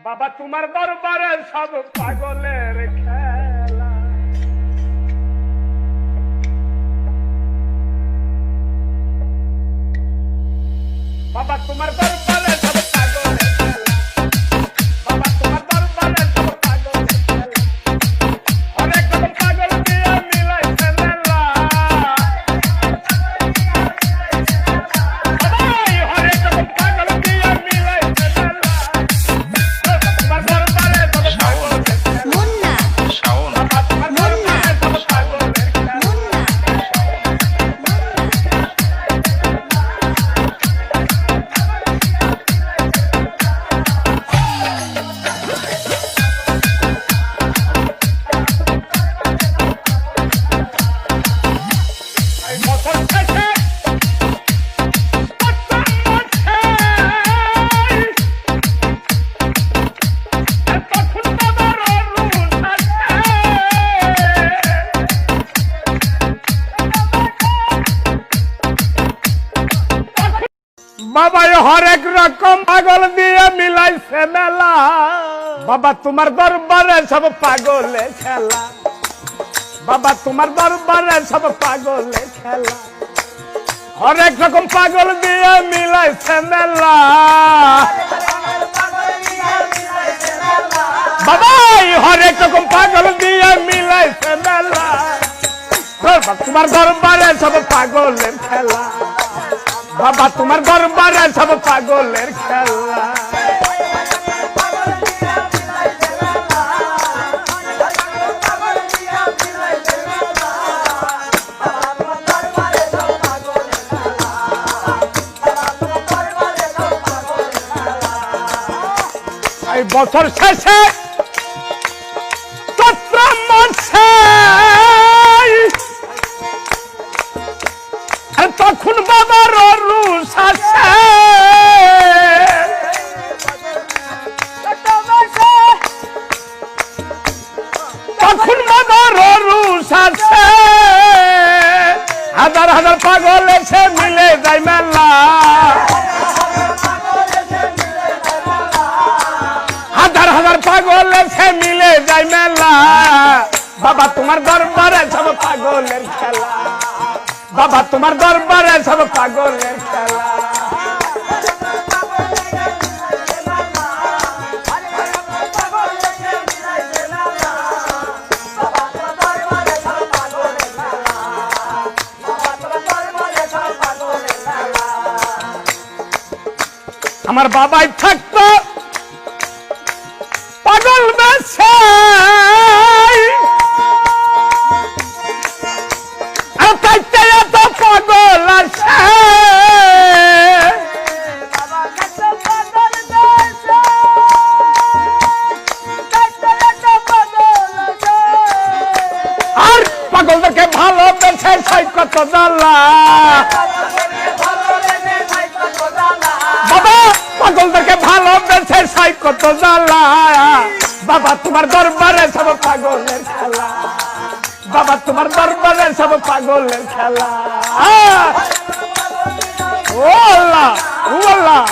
বাবা তোমার দরবারে সব পাগলের খেলা। বাবা তোমার দরবারে সব পাগলের খেলা। বাবা তোমার দরবারে সব পাগলের খেলা। অনেক রকম পাগল দিয়ে মিলাইছে মেলা। অনেক রকম পাগল দিয়ে মিলাইছে মেলা। তোমার দরবারে সব পাগলের খেলা। মুন্না বাবা তোমার দরবারে সব পাগলের খেলা। মুন্না এই বছর শেষে বাবা হরেক রকম পাগল দিয়ে মিলাইছে মেলা। বাবা তোমার দরবারে সব পাগলে খেলা। বাবা তোমার দরবারে সব পাগলে খেলা। হরেক রকম পাগল দিয়ে মিলাইছে মেলা। বাবা হরেক রকম পাগল দিয়ে মিলাইছে মেলা। বাবা তোমার দরবারে সব পাগলের খেলা। বাবা তোমার দরবারে সব পাগলের খেলা। এই বছর শেষে চৈত্র মাসে তখন বাবার রুষ আসে। তখন বাবার রুষ আসে। হাজার হাজার পাগল এসে মিলে যায় মেলা। হাজার হাজার পাগল এসে মিলে যায় মেলা। বাবা তোমার দরবারে সব পাগলের খেলা। বাবা তোমার দরবারে সব পাগলের খেলা। আমার বাবাই থাকতো পাগল বেশে। আর তাইতে এত পাগল আছে। আর পাগলদেরকে ভালোবেসে সই কত জ্বালা। বাবা পাগলদেরকে ভালোবেসে সই কত জ্বালা। বাবা তোমার দরবারে সব পাগলের খেলা। বাবা তোমার দরবারে সব পাগলের খেলা। ও আল্লাহ, ও আল্লাহ।